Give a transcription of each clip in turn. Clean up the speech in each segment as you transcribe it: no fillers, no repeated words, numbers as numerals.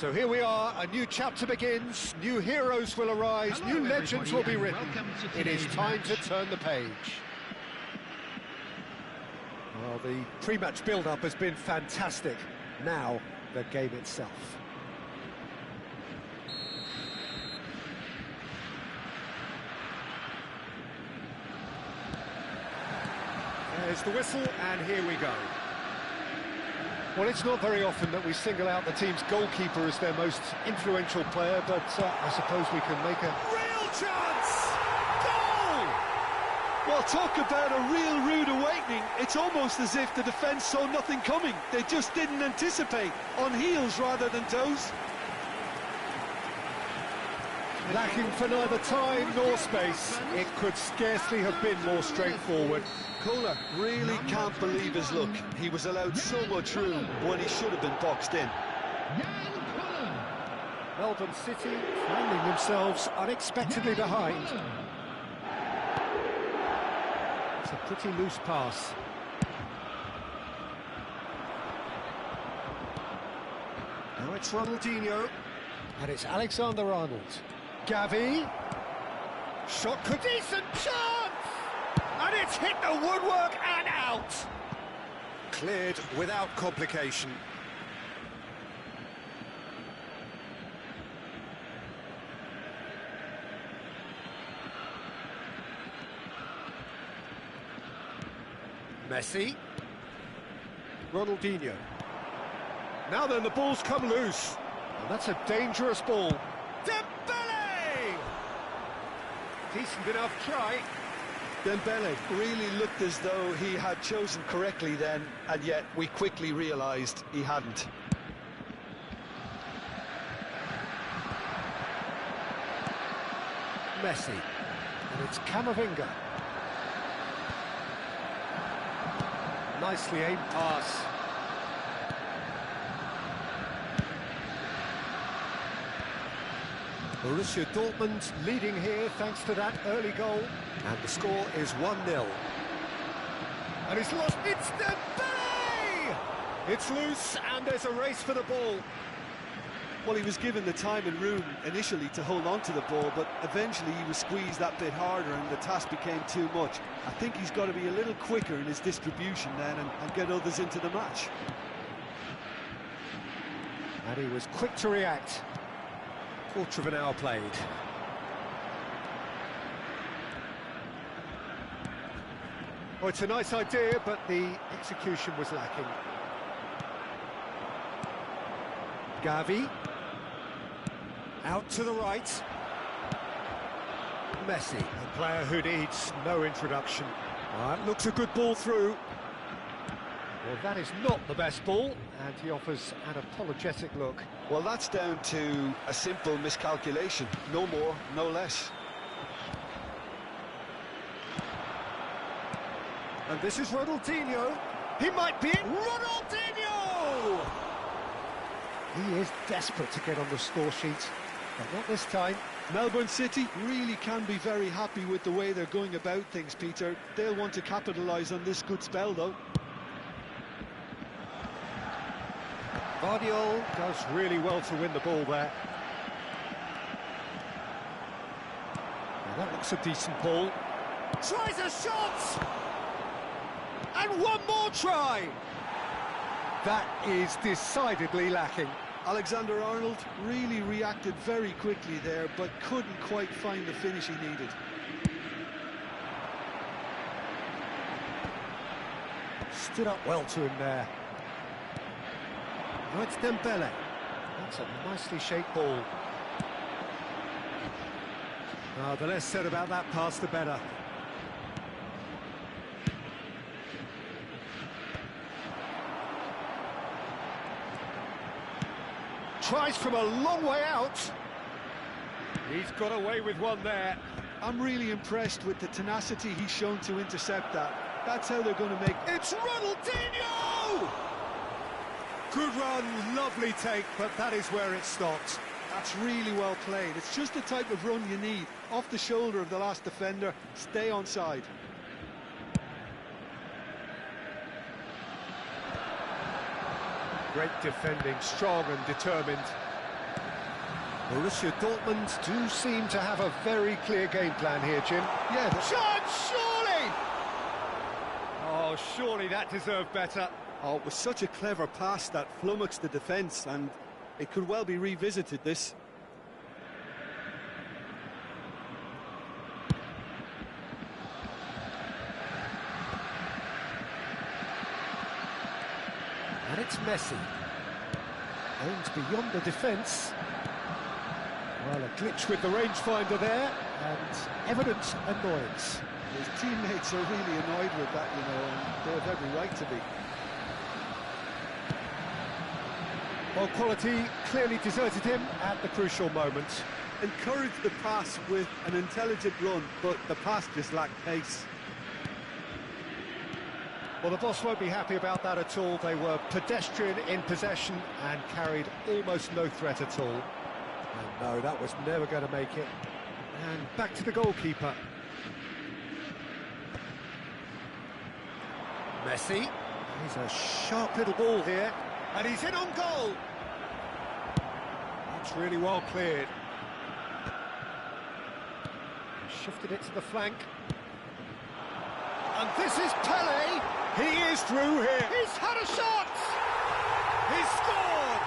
So here we are, a new chapter begins, new heroes will arise, Hello, new legends will be everybody, written. and welcome to It is today's time match. to turn the page. Well, the pre-match build-up has been fantastic. Now, the game itself. There's the whistle, and here we go. Well, it's not very often that we single out the team's goalkeeper as their most influential player, but I suppose we can make a real chance! Goal! Well, talk about a real rude awakening. It's almost as if the defence saw nothing coming. They just didn't anticipate, on heels rather than toes. Lacking for neither time nor space. It could scarcely have been more straightforward. Kohler really can't believe his luck. He was allowed so much room when he should have been boxed in. Melbourne City finding themselves unexpectedly behind. It's a pretty loose pass. Now it's Ronaldinho. And it's Alexander-Arnold. Gavi. Shot could... Decent chance! And it's hit the woodwork and out! Cleared without complication. Messi. Ronaldinho. Now then, the ball's come loose. And that's a dangerous ball. Dembele! Decent enough try. Dembele really looked as though he had chosen correctly then, and yet we quickly realised he hadn't. Messi. And it's Camavinga. Nicely aimed pass. Borussia Dortmund leading here thanks to that early goal. And the score is 1-0. And he's lost. It's Dembele! It's loose and there's a race for the ball. Well, he was given the time and room initially to hold on to the ball, but eventually he was squeezed that bit harder and the task became too much. I think he's got to be a little quicker in his distribution then and get others into the match. And he was quick to react. Quarter of an hour played. Oh, it's a nice idea, but the execution was lacking. Gavi. Out to the right. Messi, a player who needs no introduction. That looks a good ball through. Well, that is not the best ball, and he offers an apologetic look. Well, that's down to a simple miscalculation. No more, no less. And this is Ronaldinho. He might be it. Ronaldinho! He is desperate to get on the score sheet, but not this time. Melbourne City really can be very happy with the way they're going about things, Peter. They'll want to capitalise on this good spell, though. Guardiola does really well to win the ball there. Now that looks a decent ball. Tries a shot! And one more try! That is decidedly lacking. Alexander-Arnold really reacted very quickly there, but couldn't quite find the finish he needed. Stood up well to him there. Now it's Dembele. That's a nicely shaped ball. The less said about that pass, the better. Tries from a long way out. He's got away with one there. I'm really impressed with the tenacity he's shown to intercept that. That's how they're going to make... It's Ronaldinho! Good run, lovely take, but that is where it stopped. That's really well played. It's just the type of run you need. Off the shoulder of the last defender, stay onside. Great defending, strong and determined. Borussia Dortmund do seem to have a very clear game plan here, Jim. Yeah, Chance, surely! Oh, surely that deserved better. oh, it was such a clever pass that flummoxed the defence, and it could well be revisited, this. And it's Messi. Aims beyond the defence. Well, a glitch with the rangefinder there, and evident annoyance. His teammates are really annoyed with that, you know, and they have every right to be. Well, quality clearly deserted him at the crucial moment. Encouraged the pass with an intelligent run, but the pass just lacked pace. Well, the boss won't be happy about that at all. They were pedestrian in possession and carried almost no threat at all. And no, that was never going to make it. And back to the goalkeeper. Messi. He's a sharp little ball here. And he's in on goal. That's really well cleared. Shifted it to the flank. And this is Pele. He is through here. He's had a shot. He's scored.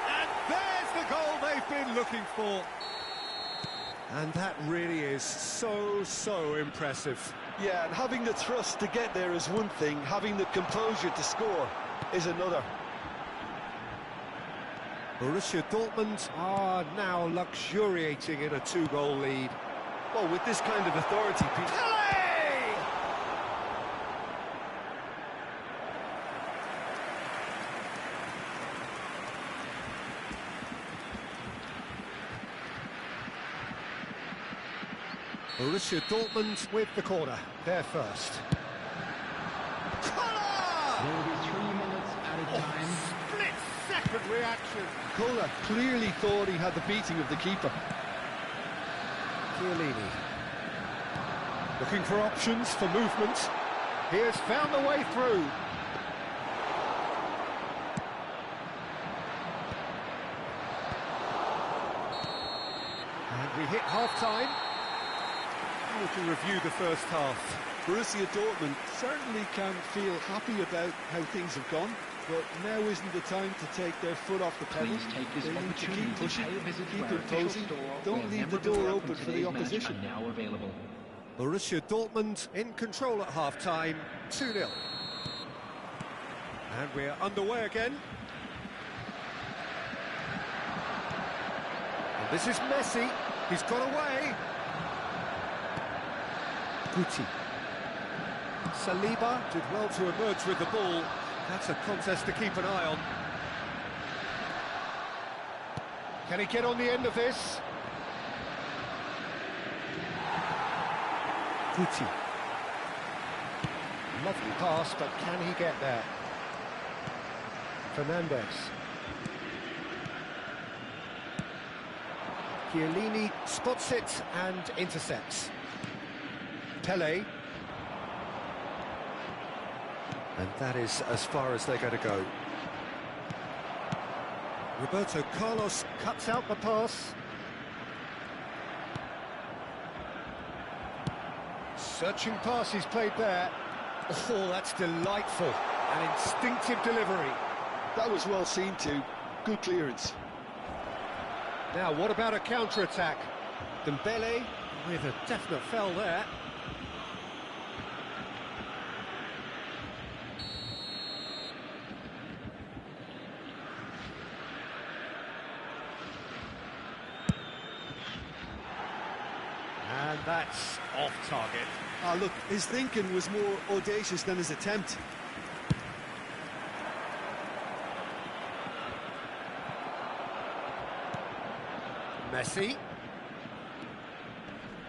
And there's the goal they've been looking for. And that really is so impressive. Yeah, and having the thrust to get there is one thing, having the composure to score is another. Borussia Dortmund are now luxuriating in a 2-goal lead. Well, with this kind of authority, Pele! Borussia Dortmund with the corner, they're first. There will be 3 minutes at a time. Split-second reaction. Kohler clearly thought he had the beating of the keeper. Chiellini. Looking for options for movement. He has found the way through. And we hit half-time. We can review the first half. Borussia Dortmund certainly can feel happy about how things have gone, but now isn't the time to take their foot off the pedal. Please take this They need to opportunity keep to pushing, pay a visit to keep our official imposing. store, Don't where leave the memorabilia door from open for the today's match opposition. are now available. Borussia Dortmund in control at half-time, 2-0. And we're underway again. And this is Messi. He's got away. Guti. Saliba did well to emerge with the ball. That's a contest to keep an eye on. Can he get on the end of this? Guti. Lovely pass, but can he get there? Fernandez. Chiellini spots it and intercepts. Pele. And that is as far as they're going to go. Roberto Carlos cuts out the pass. Searching pass he's played there. Oh, that's delightful. An instinctive delivery. That was well seen too. Good clearance. Now, what about a counter-attack? Dembele with a definite foul there. And that's off target. Ah, look, his thinking was more audacious than his attempt. Messi.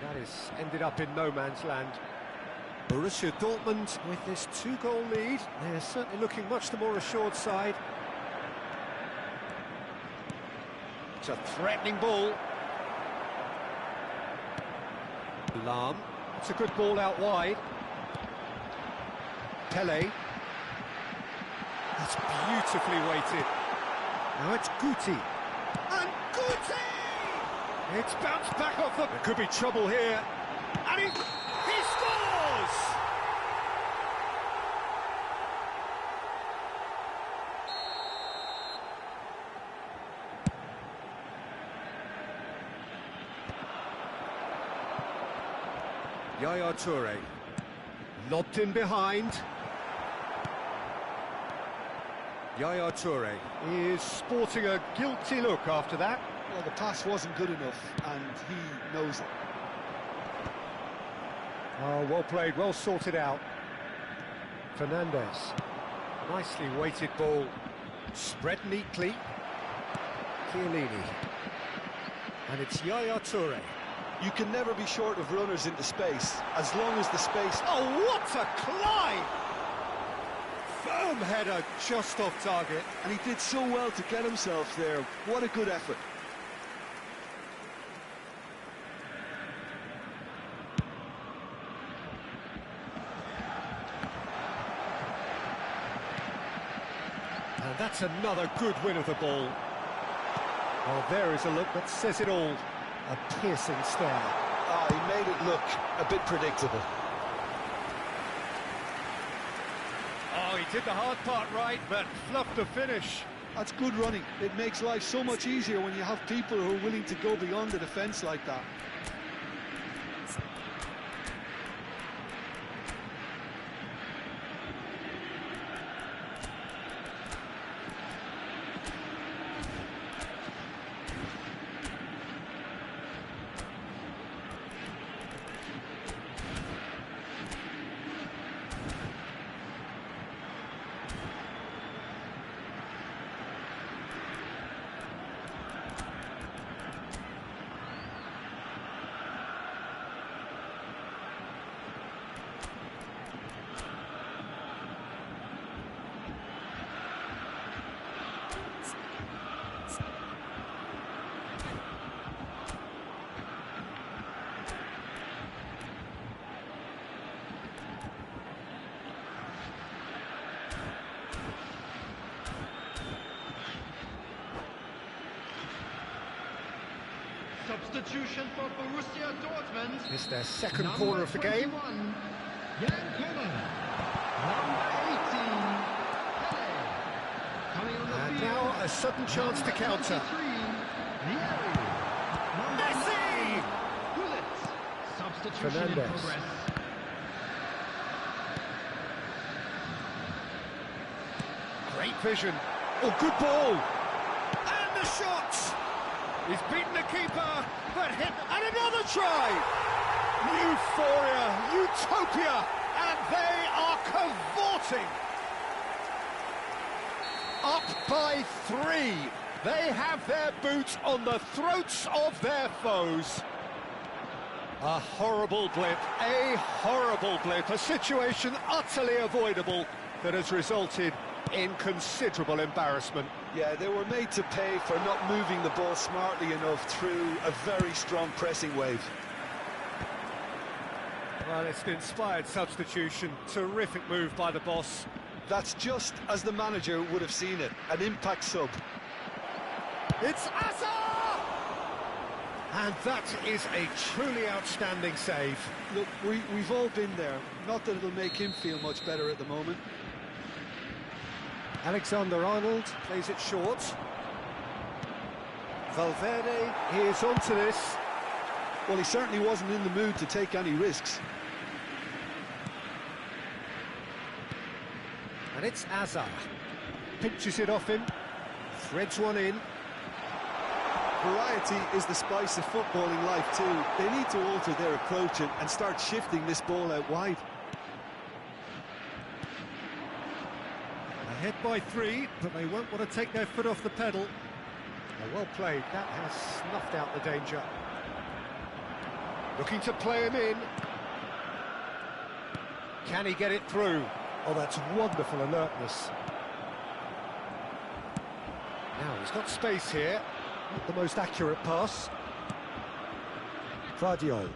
That is ended up in no man's land. Borussia Dortmund with this 2-goal lead. They're certainly looking much the more assured side. It's a threatening ball. Lahm. It's a good ball out wide. Pele. That's beautifully weighted. Now it's Guti. And Guti! It's bounced back off the... There could be trouble here. And he scores! Yaya Toure. Lobbed in behind. Yaya Toure is sporting a guilty look after that. Well, the pass wasn't good enough, and he knows it. Oh, well played, well sorted out. Fernandez. Nicely weighted ball. Spread neatly. Chiellini. And it's Yaya Toure. You can never be short of runners into space, as long as the space... Oh, what a climb! Firm header, just off target. And he did so well to get himself there. What a good effort. And that's another good win of the ball. Well, there is a look that says it all. A piercing stare. Ah, he made it look a bit predictable. Oh, he did the hard part right, but fluffed the finish. That's good running. It makes life so much easier when you have people who are willing to go beyond the defence like that. Substitution for Borussia Dortmund. It's their second corner of the game. Jan Koeman. Number 18, Pele. Coming on the And field. now a sudden chance to counter. Messi! Substitution in Fernandez. progress. Great vision. Oh, good ball. And the shot. He's beaten the keeper, but hit, and another try! Euphoria, utopia, and they are cavorting! Up by 3. They have their boots on the throats of their foes. A horrible blip, a situation utterly avoidable that has resulted in considerable embarrassment. Yeah, they were made to pay for not moving the ball smartly enough through a very strong pressing wave. Well, it's an inspired substitution. Terrific move by the boss. That's just as the manager would have seen it, an impact sub. It's Asa! And that is a truly outstanding save. Look, we've all been there. Not that it'll make him feel much better at the moment. Alexander-Arnold plays it short. Valverde, he is onto this. Well, he certainly wasn't in the mood to take any risks. And it's Azar. Pinches it off him. Threads one in. Variety is the spice of footballing life too. They need to alter their approach and start shifting this ball out wide. Ahead by 3, but they won't want to take their foot off the pedal. Oh, well played, that has snuffed out the danger. Looking to play him in. Can he get it through? Oh, that's wonderful alertness. Now, he's got space here. Not the most accurate pass. Gvardiol.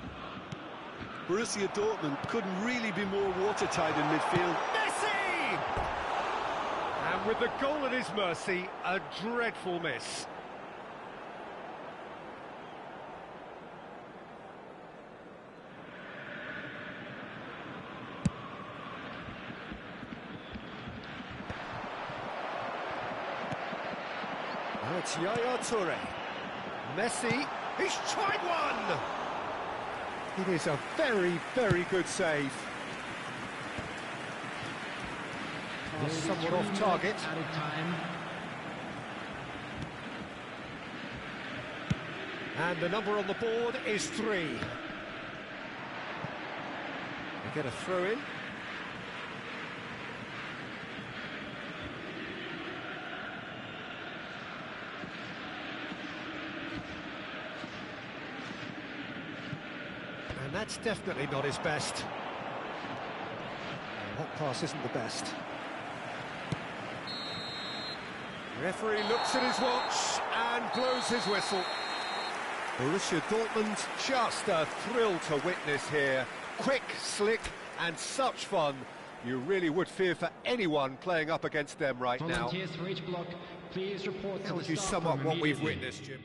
Borussia Dortmund couldn't really be more watertight in midfield. Messi! And With the goal at his mercy, a dreadful miss. Now it's Yaya Toure. Messi, he's tried one! It is a very, very good save. Somewhat off target. Added time. And the number on the board is 3. They get a throw in. And that's definitely not his best. That pass isn't the best. Referee looks at his watch and blows his whistle. Borussia Dortmund, just a thrill to witness here. Quick, slick, and such fun. You really would fear for anyone playing up against them right now. Volunteers for each block, please report to How the would you staff sum up room what we've immediately. witnessed, Jim?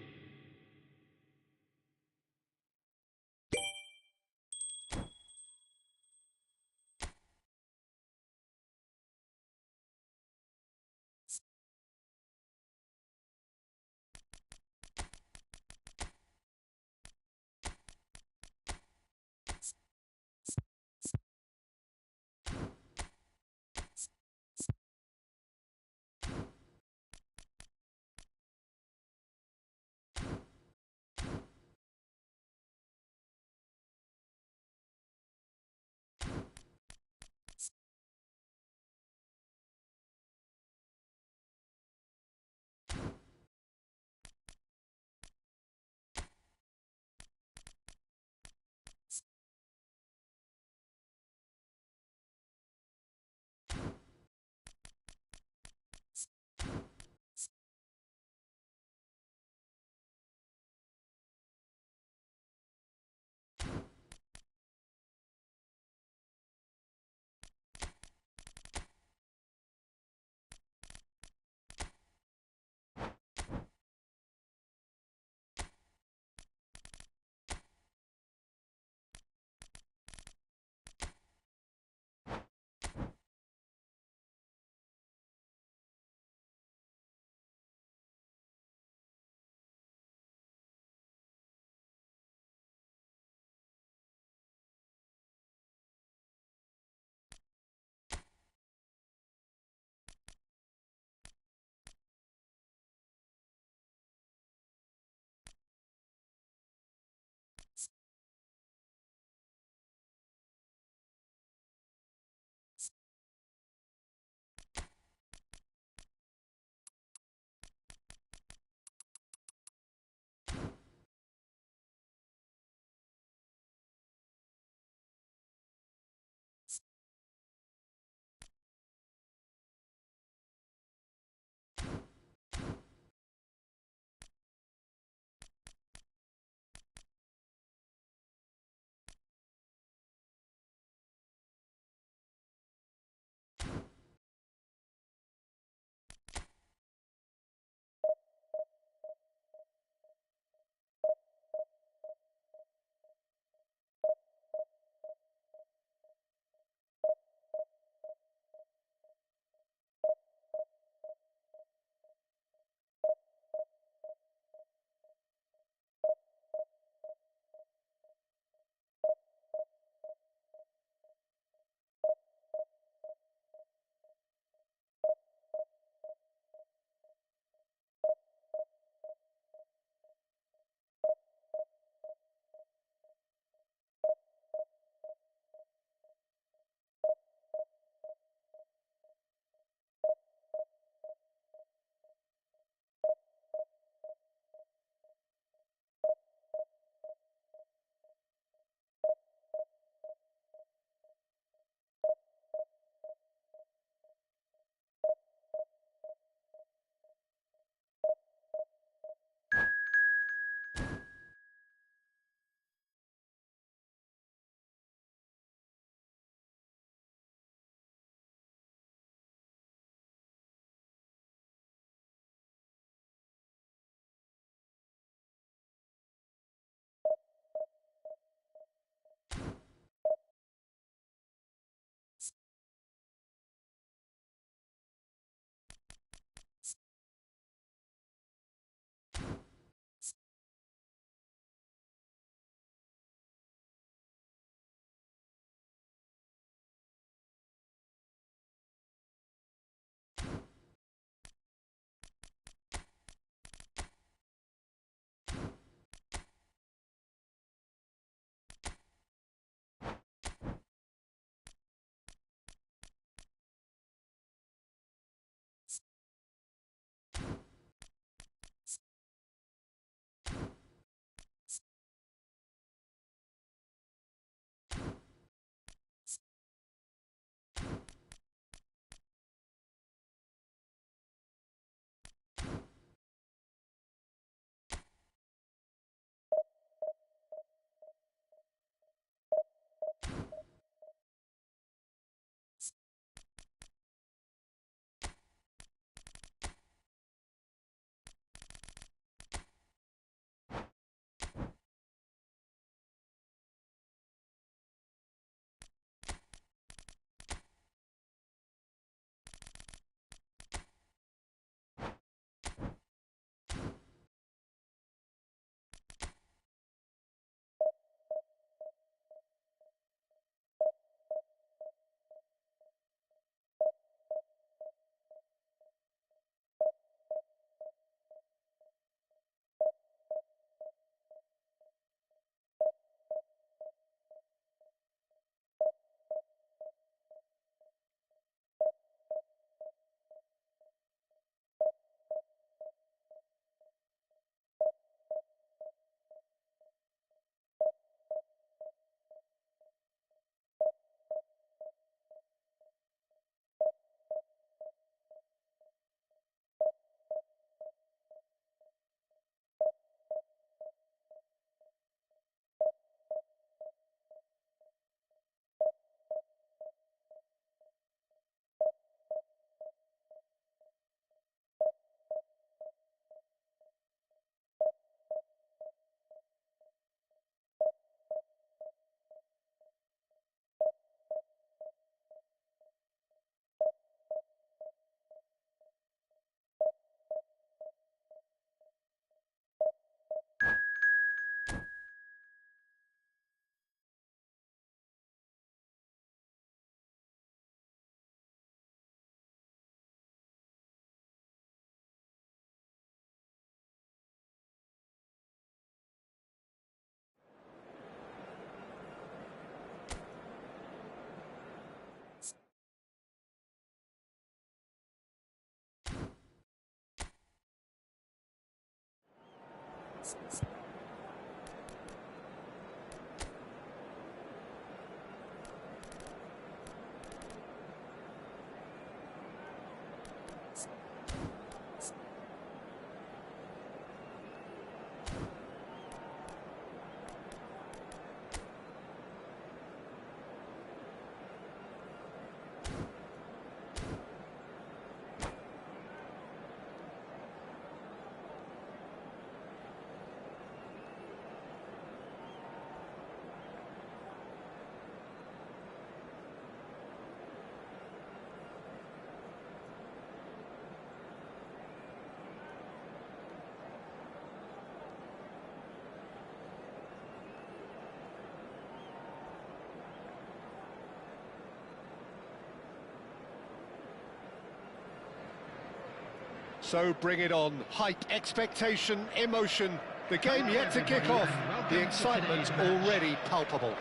So bring it on. Hype, expectation, emotion. The game yet to kick off. The excitement already palpable.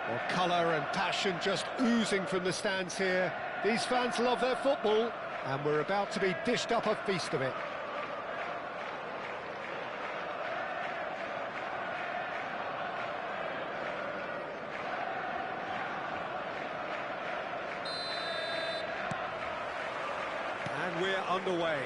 Well, colour and passion just oozing from the stands here. These fans love their football, and we're about to be dished up a feast of it. And we're underway.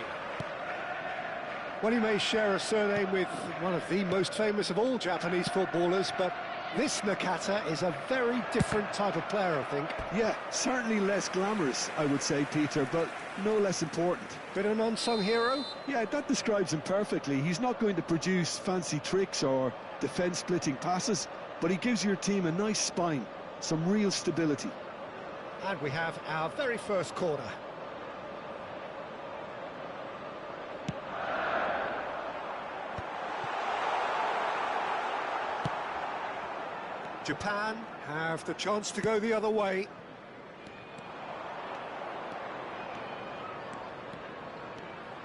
Well, he may share a surname with one of the most famous of all Japanese footballers, but this Nakata is a very different type of player, I think. Yeah, certainly less glamorous, I would say, Peter, but no less important. Bit of an unsung hero? Yeah, that describes him perfectly. He's not going to produce fancy tricks or defence-splitting passes, but he gives your team a nice spine, some real stability. And we have our very first corner. Japan have the chance to go the other way.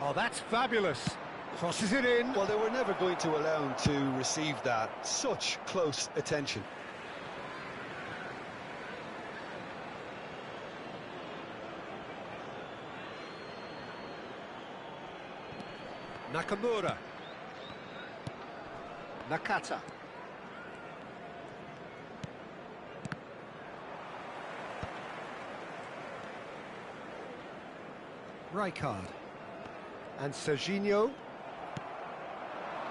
Oh, that's fabulous. Crosses it in. Well, they were never going to allow him to receive that. Such close attention. Nakamura. Nakata. Rijkaard. And Serginho.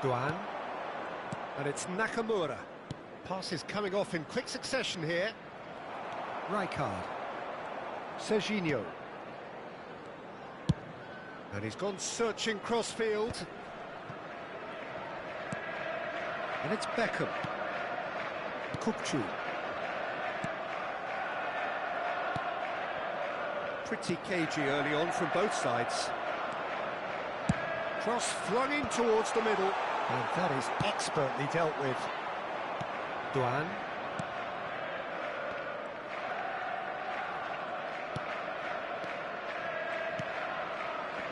Duan. And it's Nakamura. Passes coming off in quick succession here. Rijkaard. Serginho. And he's gone searching crossfield. And it's Beckham. Kukçu. Pretty cagey early on from both sides. Cross flung in towards the middle. And that is expertly dealt with. Duan.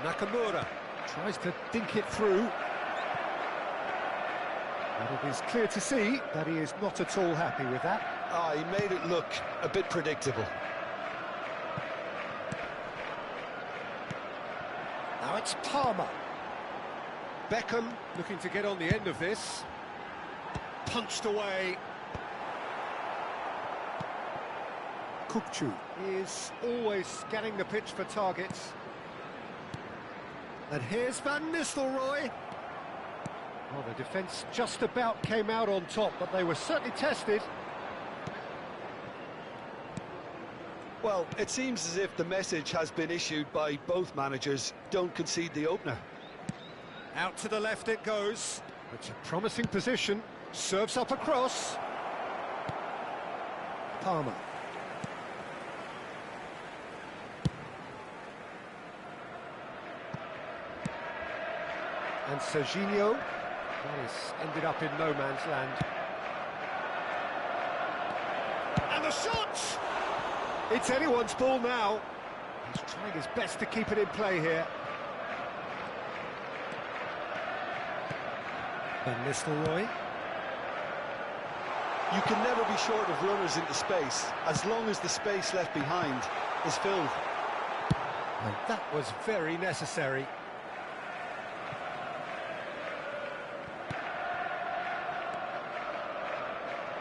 Nakamura tries to dink it through. And it is clear to see that he is not at all happy with that. He made it look a bit predictable. Now it's Palmer. Beckham looking to get on the end of this. Punched away. Kukçu is always scanning the pitch for targets. And here's Van Nistelrooy. Well, the defence just about came out on top, but they were certainly tested. Well, it seems as if the message has been issued by both managers: don't concede the opener. Out to the left it goes. It's a promising position. Serves up across. Palmer. And Serginho. That has ended up in no man's land. And the shot! It's anyone's ball now. He's trying his best to keep it in play here. Van Nistelrooy. You can never be short of runners into space, as long as the space left behind is filled. And that was very necessary.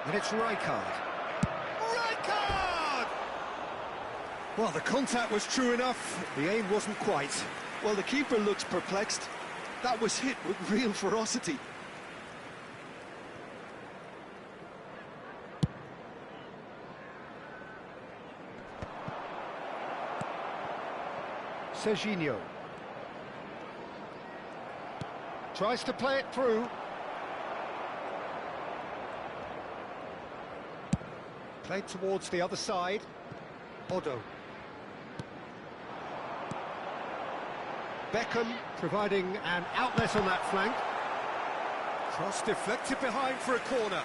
And it's Rijkaard. Rijkaard! Well, the contact was true enough, the aim wasn't quite. Well, the keeper looks perplexed. That was hit with real ferocity. Serginho tries to play it through. Played towards the other side. Odo. Beckham providing an outlet on that flank. Cross deflected behind for a corner.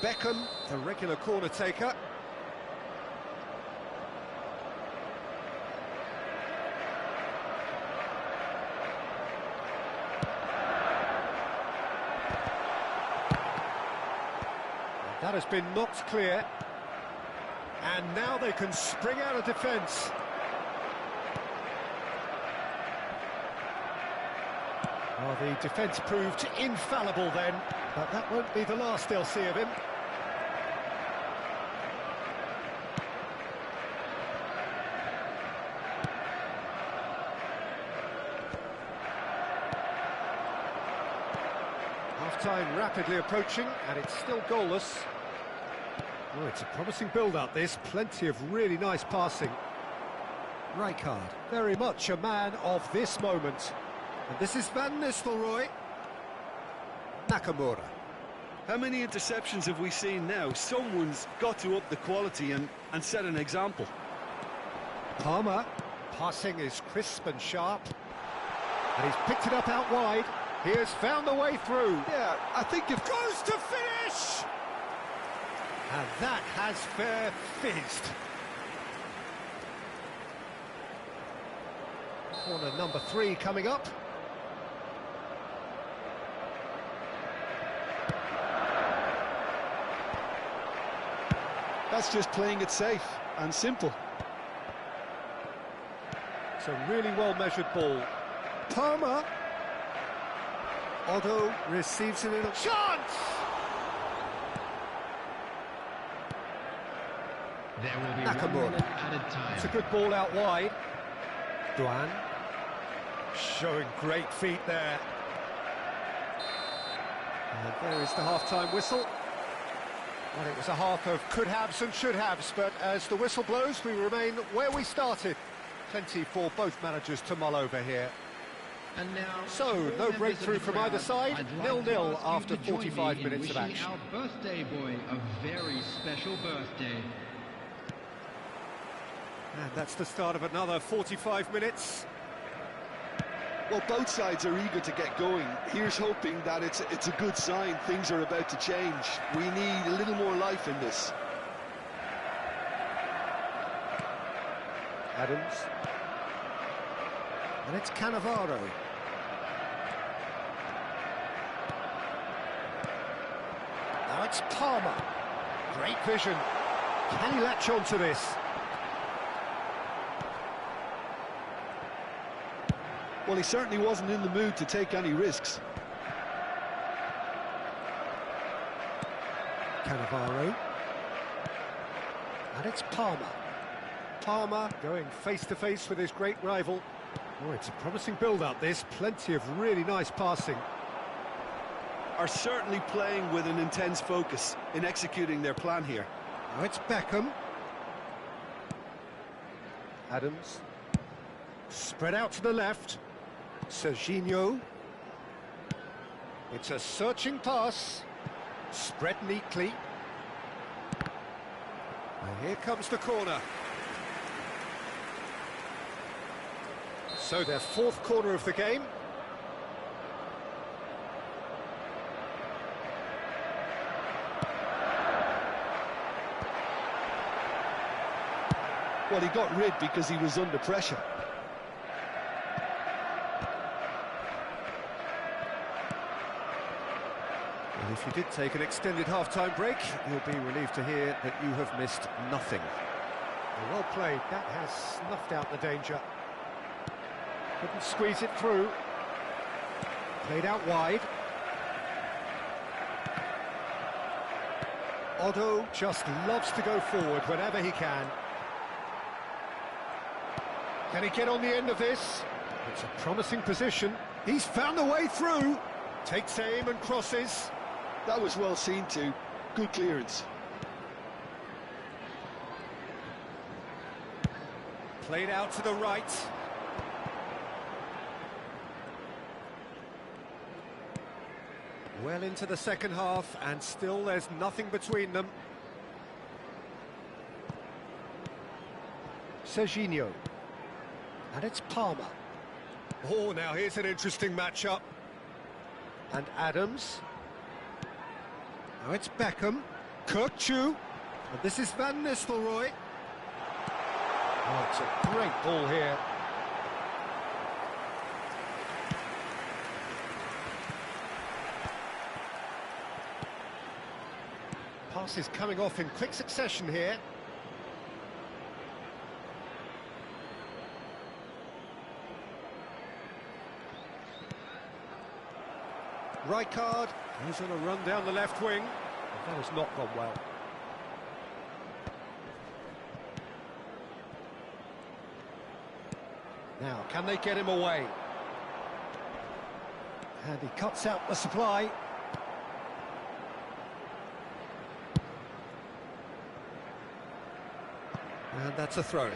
Beckham, the regular corner taker. That has been knocked clear. And now they can spring out of defence. Well, the defence proved infallible then, but that won't be the last they'll see of him. Half-time rapidly approaching, and it's still goalless. Oh, it's a promising build-up, this. Plenty of really nice passing. Rijkaard, very much a man of this moment. And this is Van Nistelrooy. Nakamura. How many interceptions have we seen now? Someone's got to up the quality and set an example. Palmer. Passing is crisp and sharp. And he's picked it up out wide. He has found a way through. Yeah, I think if... Goes to finish! And that has fair fizzed. Corner number 3 coming up. That's just playing it safe and simple. It's a really well-measured ball. Palmer. Odo receives it in a chance! There will be Nakamura. 1 minute added time. It's a good ball out wide. Duan. Showing great feet there. And there is the half-time whistle. Well, it was a half of could-haves and should-haves, but as the whistle blows, we remain where we started. Plenty for both managers to mull over here. And now, So, to all no members breakthrough of the from either crowd, side, I'd like 0-0 to ask you after to join 45 me in minutes of wishing action. our birthday boy a very special birthday. And that's the start of another 45 minutes. Well, both sides are eager to get going. Here's hoping that it's a good sign. Things are about to change. We need a little more life in this. Adams. And it's Cannavaro. Now it's Palmer. Great vision. Can he latch on to this? Well, he certainly wasn't in the mood to take any risks. Cannavaro. And it's Palmer. Palmer going face-to-face with his great rival. Oh, it's a promising build-up, this. Plenty of really nice passing. Are certainly playing with an intense focus in executing their plan here. Now it's Beckham. Adams. Spread out to the left. Serginho. It's a searching pass. Spread neatly. And here comes the corner. So their 4th corner of the game. Well, he got rid because he was under pressure. And if you did take an extended half-time break, you'll be relieved to hear that you have missed nothing. Well played. That has snuffed out the danger. Couldn't squeeze it through. Played out wide. Otto just loves to go forward whenever he can. Can he get on the end of this? It's a promising position. He's found a way through. Takes aim and crosses. That was well seen too. Good clearance. Played out to the right. Well into the second half, and still there's nothing between them. Serginho. And it's Palmer. Oh, now here's an interesting matchup. And Adams. Now it's Beckham. Kirkchu. And this is Van Nistelrooy. Oh, it's a great ball here. Passes coming off in quick succession here. Rijkaard, he's on a run down the left wing. That has not gone well. Now, can they get him away? And he cuts out the supply. And that's a throw-in.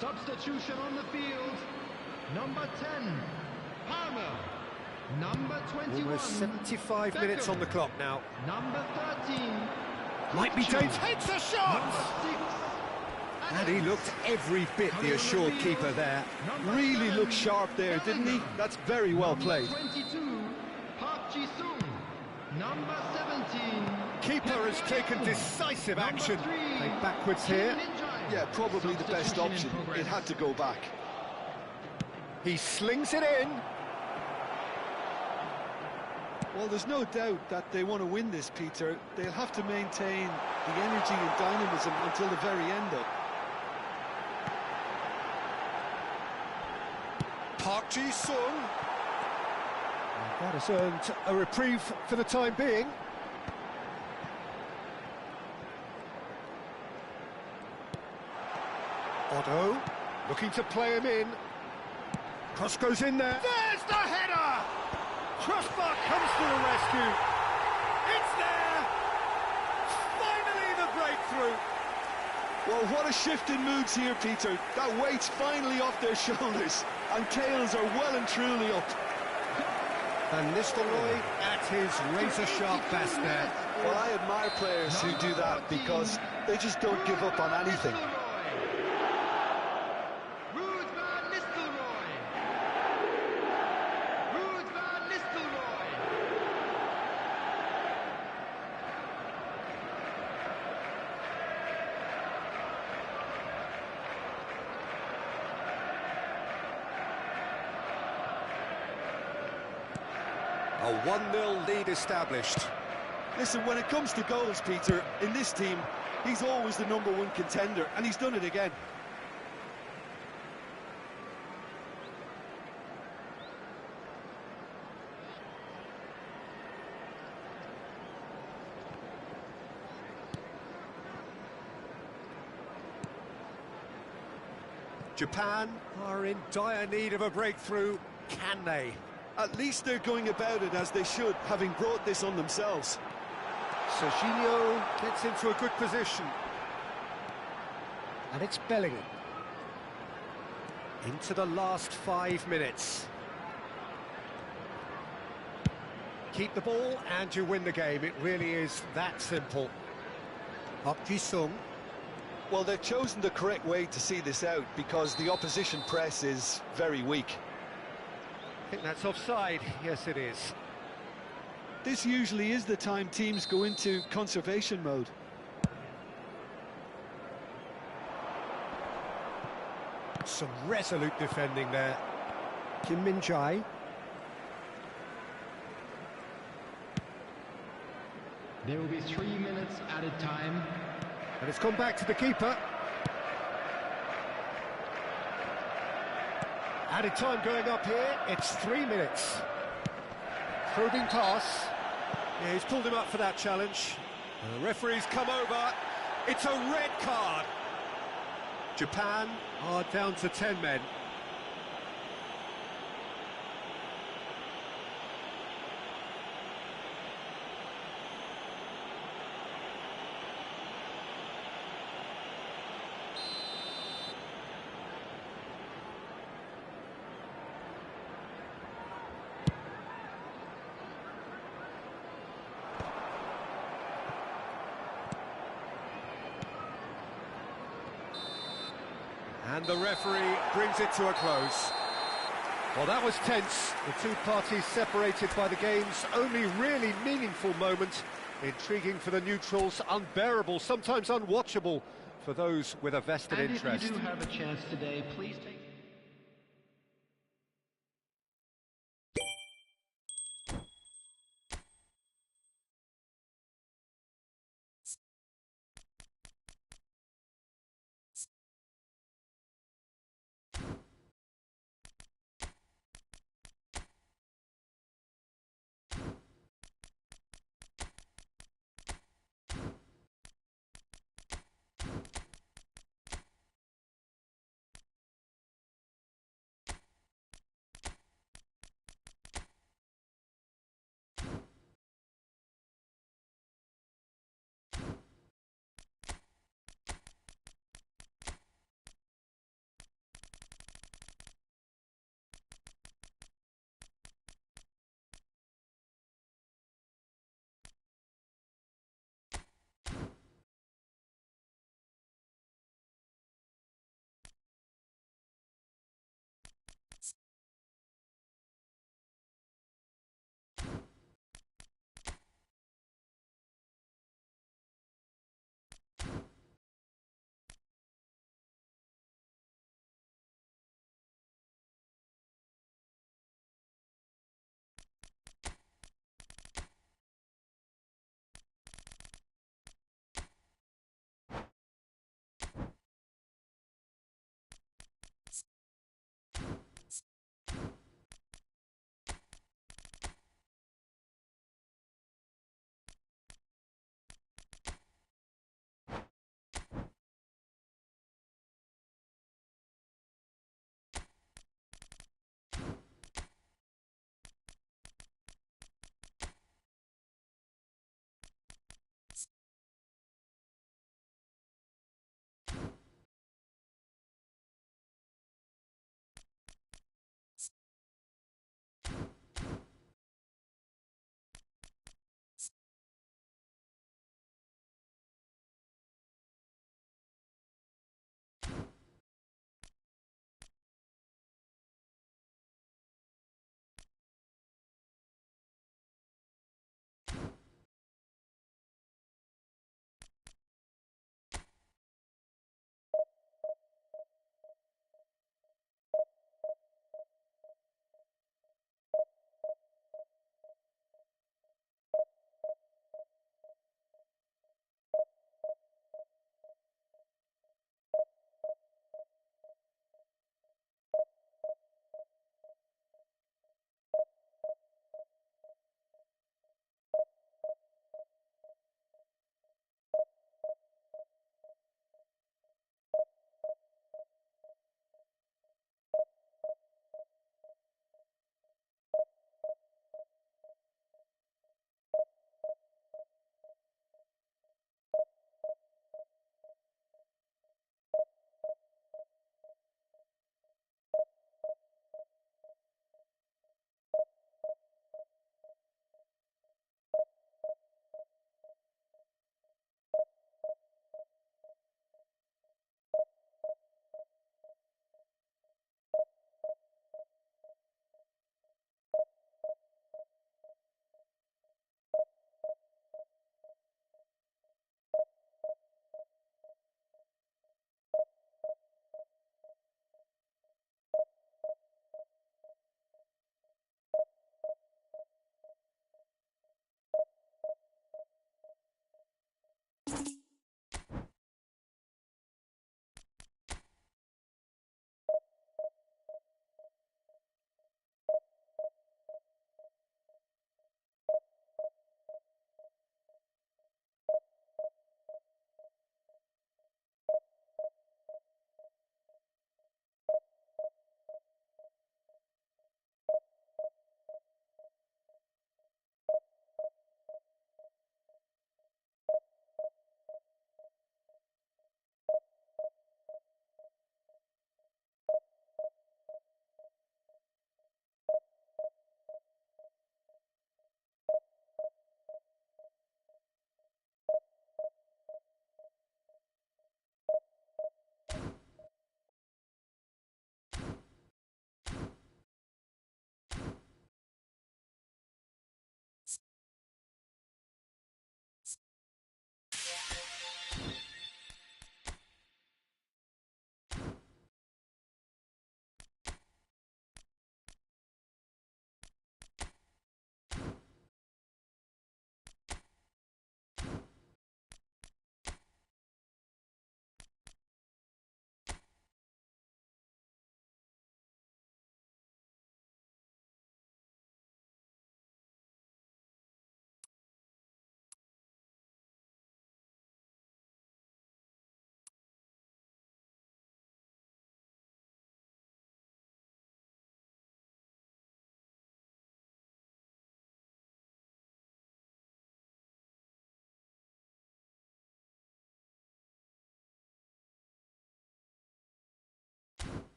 Substitution on the field. Number 10, Palmer. Number 21, Almost 75 Beckham. minutes on the clock now. Number 13, Might be Kirkchu. James. Takes a shot! Number 6, And he looked every bit the assured keeper there. Really looked sharp there, didn't he? That's very well played. Number 22, Park Ji-sung. Number 17, Keeper has taken decisive action. Played backwards here. Yeah, probably the best option. It had to go back. He slings it in. Well, there's no doubt that they want to win this, Peter. They'll have to maintain the energy and dynamism until the very end, though. Park Ji-sung. That has earned a reprieve for the time being. Otto looking to play him in. Cross goes in there. There's the header! Crossbar comes to the rescue. It's there! Finally the breakthrough. Well, what a shift in moods here, Peter. That weight's finally off their shoulders, and tails are well and truly up. And Nistelrooy at his razor-sharp best there. Well, I admire players who do that because they just don't give up on anything. Ruud van Nistelrooy. Ruud van Nistelrooy. A 1-0 lead established. Listen, when it comes to goals, Peter, in this team, he's always the #1 contender, and he's done it again. Japan are in dire need of a breakthrough. Can they? At least they're going about it as they should, having brought this on themselves. Serginho gets into a good position. And it's Bellingham. Into the last 5 minutes. Keep the ball and you win the game. It really is that simple. Park Ji-sung. Well, they've chosen the correct way to see this out because the opposition press is very weak. I think that's offside. Yes, it is. This usually is the time teams go into conservation mode. Some resolute defending there. Kim Min-jae. There will be 3 minutes added time. And it's come back to the keeper. Added time going up here. It's 3 minutes. Probing pass. Yeah, he's pulled him up for that challenge. And the referee's come over. It's a red card. Japan are down to 10 men. And the referee brings it to a close. Well, that was tense. The two parties separated by the game's only really meaningful moment. Intriguing for the neutrals, unbearable, sometimes unwatchable for those with a vested And interest. if you do have a chance today, please take...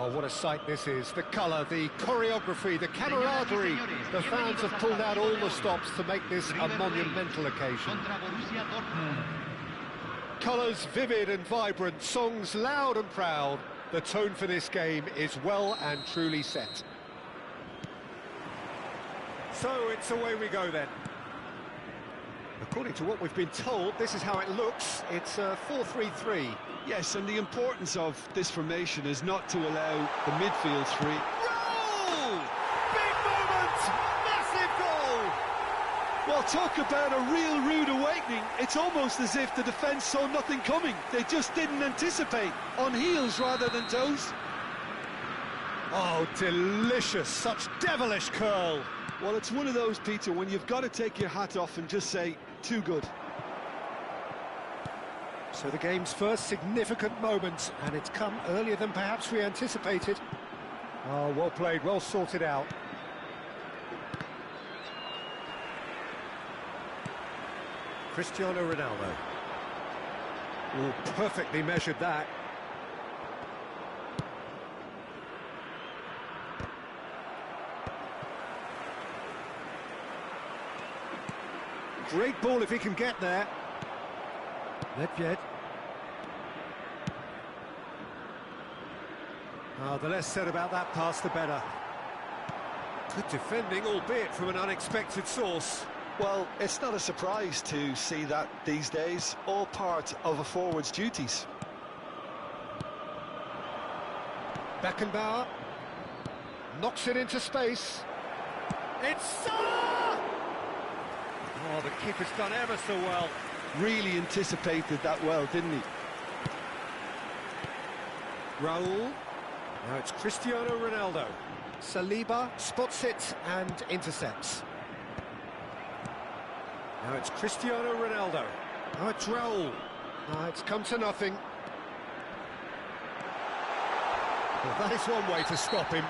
Oh, what a sight this is. The colour, the choreography, the camaraderie. The fans have pulled out all the stops to make this a monumental occasion. Colours vivid and vibrant, songs loud and proud. The tone for this game is well and truly set. So it's away we go then. According to what we've been told, this is how it looks. It's a 4-3-3. Yes, and the importance of this formation is not to allow the midfield free. Goal! Big moment! Massive goal! Well, talk about a real rude awakening. It's almost as if the defence saw nothing coming. They just didn't anticipate. On heels rather than toes. Oh, delicious! Such devilish curl! Well, it's one of those, Peter, when you've got to take your hat off and just say, too good. So the game's first significant moment, and it's come earlier than perhaps we anticipated. Oh, well played, well sorted out. Cristiano Ronaldo. Oh, perfectly measured that. Great ball if he can get there. Nedved. Oh, the less said about that pass, the better. Good defending, albeit from an unexpected source. Well, it's not a surprise to see that these days, all part of a forward's duties. Beckenbauer knocks it into space. It's Salah! Oh, the keeper's done ever so well. Really anticipated that well, didn't he? Raul. Now it's Cristiano Ronaldo. Saliba spots it and intercepts. Now it's Cristiano Ronaldo. Now it's Raul. Now it's come to nothing. Well, that is one way to stop him.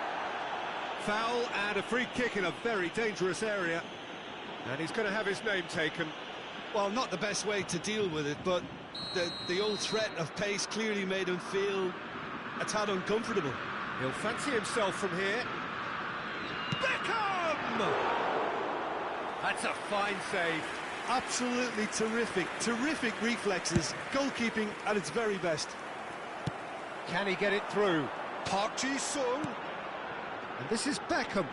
Foul and a free kick in a very dangerous area. And he's going to have his name taken. Well, not the best way to deal with it, but the old threat of pace clearly made him feel a tad uncomfortable. He'll fancy himself from here. Beckham! That's a fine save. Absolutely terrific, terrific reflexes. Goalkeeping at its very best. Can he get it through? Park Ji-sung. And this is Beckham.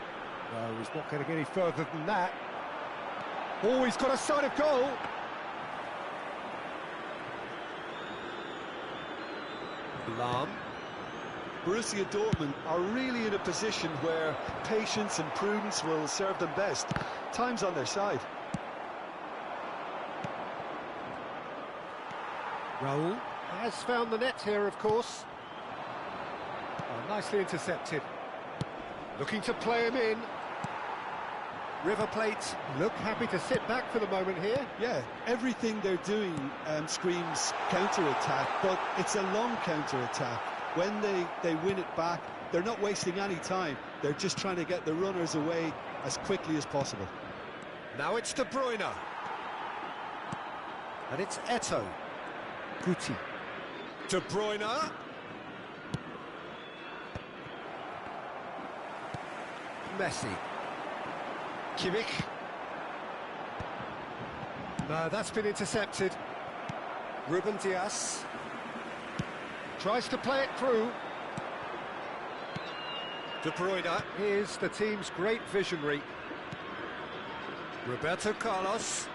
No, he's not going to get any further than that. Oh, he's got a sight of goal. Lahm. Borussia Dortmund are really in a position where patience and prudence will serve them best. Time's on their side. Raul has found the net here, of course. Oh, nicely intercepted. Looking to play him in. River Plate look happy to sit back for the moment here. Yeah, everything they're doing screams counter-attack, but it's a long counter-attack. When they win it back, they're not wasting any time. They're just trying to get the runners away as quickly as possible. Now it's De Bruyne. And it's Eto'o. Guti. De Bruyne. Messi. Kimmich. No, that's been intercepted. Ruben Dias. Tries to play it through. De Bruyne is the team's great visionary. Roberto Carlos.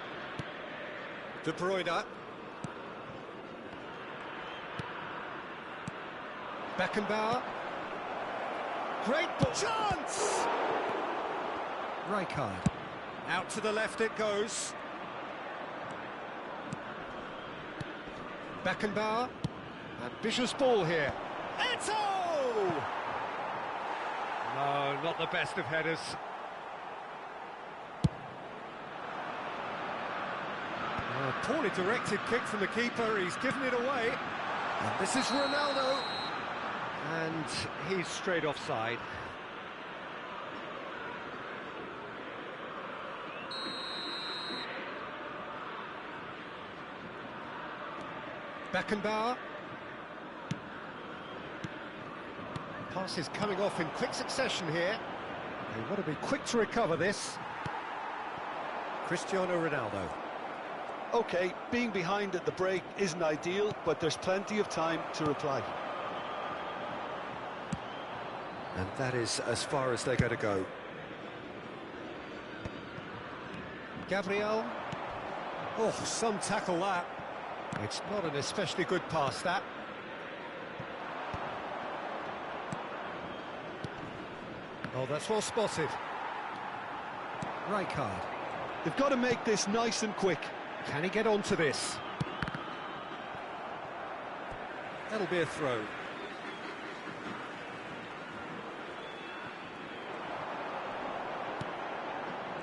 De Bruyne. Beckenbauer. Great ball. Chance! Rijkaard. Out to the left it goes. Beckenbauer. Ambitious ball here. Eto'o! No, not the best of headers. A poorly directed kick from the keeper. He's given it away. And this is Ronaldo. And he's straight offside. Beckenbauer. Pass is coming off in quick succession here. They want to be quick to recover this. Cristiano Ronaldo. OK, being behind at the break isn't ideal, but there's plenty of time to reply. And that is as far as they're going to go. Gabriel. Oh, some tackle that. It's not an especially good pass, that. Oh, that's well spotted. Rijkaard. They've got to make this nice and quick. Can he get onto this? That'll be a throw.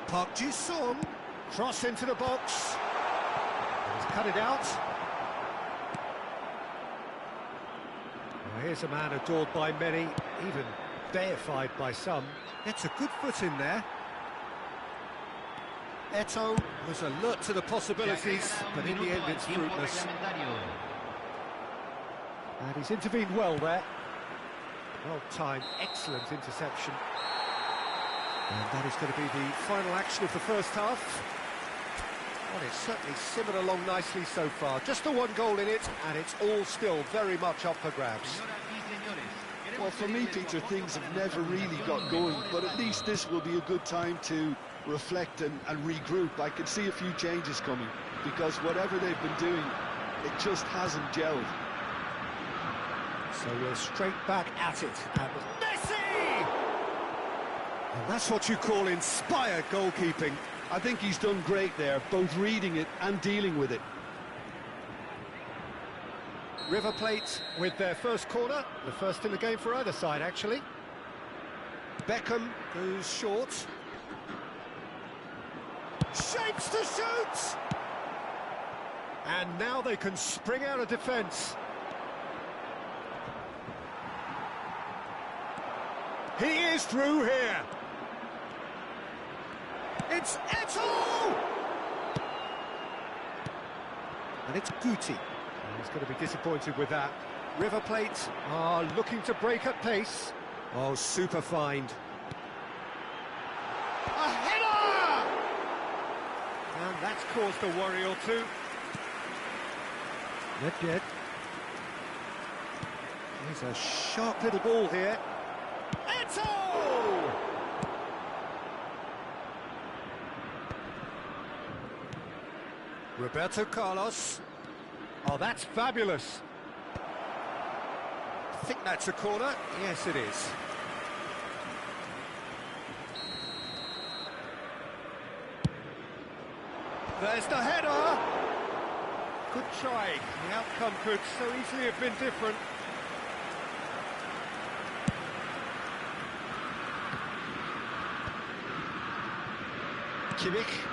Park Ji-sung. Cross into the box. He's cut it out. Well, here's a man adored by many, even deified by some. Gets a good foot in there. Eto'o was alert to the possibilities, but in the end it's fruitless. And he's intervened well there. Well-timed, excellent interception. And that is going to be the final action of the first half. Well, it's certainly simmered along nicely so far. Just the one goal in it, and it's all still very much up for grabs. Well, for me, Peter, things have never really got going, but at least this will be a good time to reflect and regroup. I can see a few changes coming, because whatever they've been doing, it just hasn't gelled. So we're straight back at it. And Messi! And that's what you call inspired goalkeeping. I think he's done great there, both reading it and dealing with it. River Plate with their first corner, the first in the game for either side, actually. Beckham goes short. Shapes to shoot! And now they can spring out of defence. He is through here. It's Eto'o! And it's Guti. He's going to be disappointed with that. River Plate are looking to break at pace. Oh, super find. A header! And that's caused a worry or two. Not yet. There's a sharp little ball here. Eto'o! Roberto Carlos. Oh, that's fabulous. I think that's a corner. Yes, it is. There's the header. Good try. The outcome could so easily have been different. Kimmich.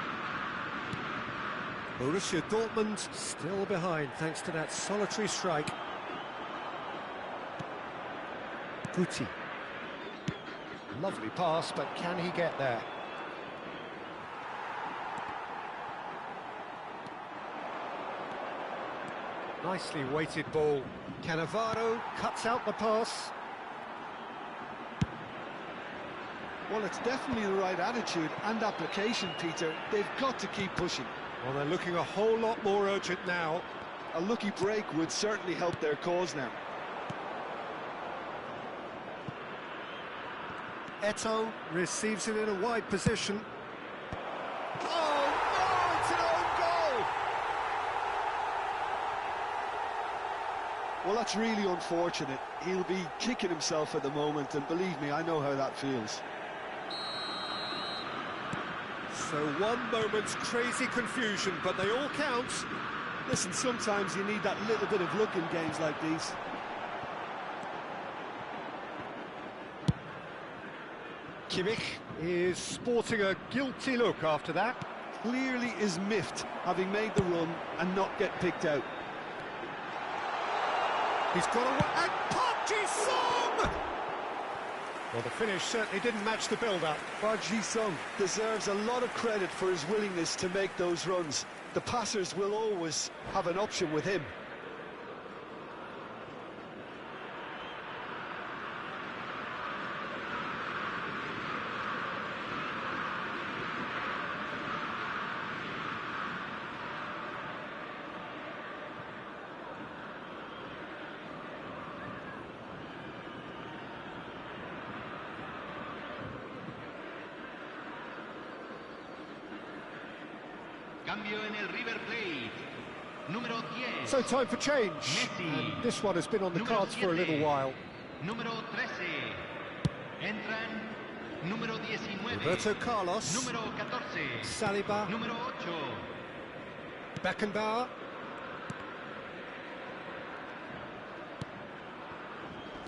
Borussia Dortmund still behind thanks to that solitary strike. Guti. Lovely pass, but can he get there? Nicely weighted ball. Cannavaro cuts out the pass. Well, it's definitely the right attitude and application, Peter. They've got to keep pushing. Well, they're looking a whole lot more urgent now. A lucky break would certainly help their cause now. Eto'o receives it in a wide position. Oh, no, it's an own goal! Well, that's really unfortunate. He'll be kicking himself at the moment, and believe me, I know how that feels. So one moment's crazy confusion, but they all count. Listen, sometimes you need that little bit of luck in games like these. Kimmich is sporting a guilty look after that. Clearly is miffed, having made the run and not get picked out. He's got away, and Park Ji-sung! Well, the finish certainly didn't match the build-up. Park Ji-sung deserves a lot of credit for his willingness to make those runs. The passers will always have an option with him. Cambio en el River Plate. Número 10. So time for change. Messi. And this one has been on the Número cards for a little 7. while. Número 13. Entran número 19. Roberto Carlos. Número 14. Saliba. Número 8. Beckenbauer.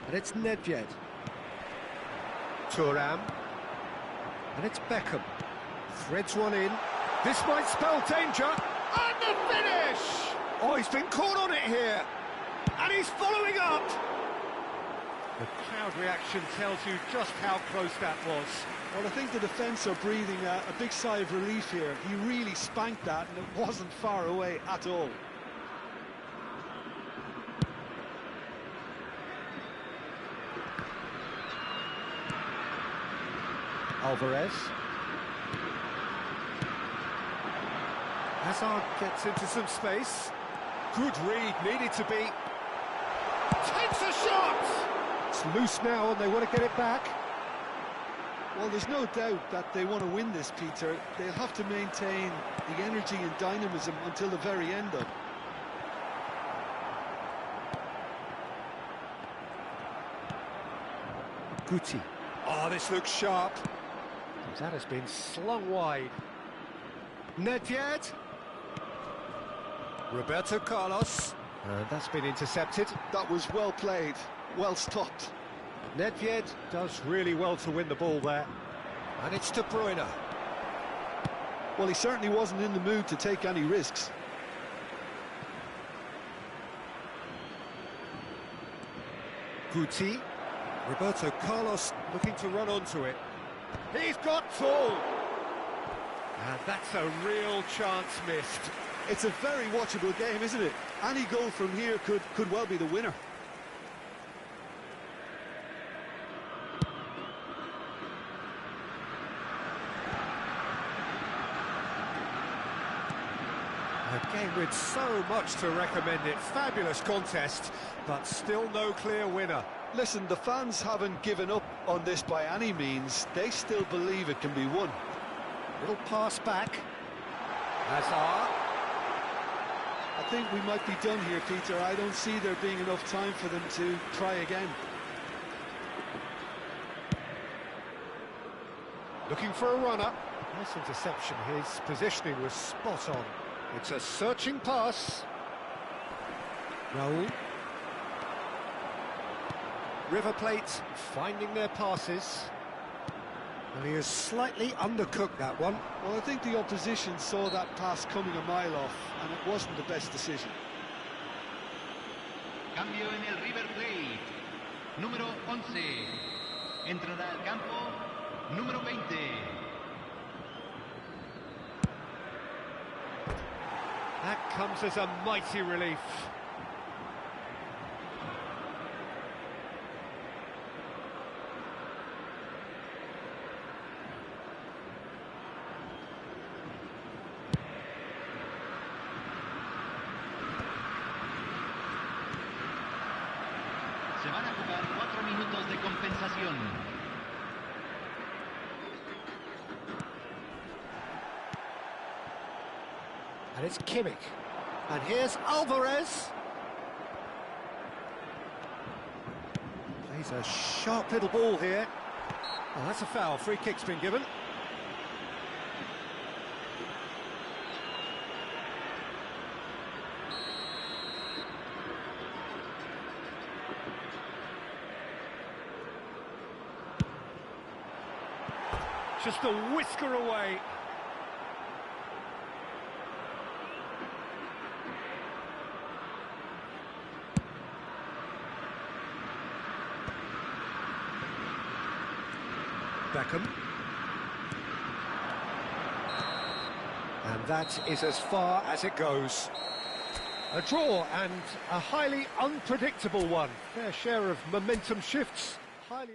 And it's Nedved. Thuram. And it's Beckham. Threads one in. This might spell danger. And the finish! Oh, he's been caught on it here. And he's following up. The crowd reaction tells you just how close that was. Well, I think the defence are breathing a big sigh of relief here. He really spanked that, and it wasn't far away at all. Alvarez. Hazard gets into some space. Good read, needed to be. Takes a shot! It's loose now and they want to get it back. Well, there's no doubt that they want to win this, Peter. They'll have to maintain the energy and dynamism until the very end, though. Guti. Oh, this looks sharp. That has been slung wide. Nedved. Roberto Carlos. That's been intercepted. That was well played, well stopped. Nedved does really well to win the ball there. And it's De Bruyne. Well, he certainly wasn't in the mood to take any risks. Guti. Roberto Carlos looking to run onto it. He's got tall. And that's a real chance missed. It's a very watchable game, isn't it? Any goal from here could well be the winner. A game with so much to recommend it. Fabulous contest, but still no clear winner. Listen, the fans haven't given up on this by any means. They still believe it can be won. Little pass back. Hazard. I think we might be done here, Peter. I don't see there being enough time for them to try again. Looking for a runner. Nice interception. His positioning was spot on. It's a searching pass. Raul. River Plate finding their passes. And he has slightly undercooked that one. Well, I think the opposition saw that pass coming a mile off, and it wasn't the best decision. Cambio en el River Plate. Número 11. Entrará al campo. Número 20. That comes as a mighty relief. Se van a jugar 4 minutos de compensación. And it's Kimmich. And here's Alvarez. Plays a sharp little ball here. Well, that's a foul. Free kick's been given. Just a whisker away. Beckham. And that is as far as it goes. A draw and a highly unpredictable one. Fair share of momentum shifts. Highly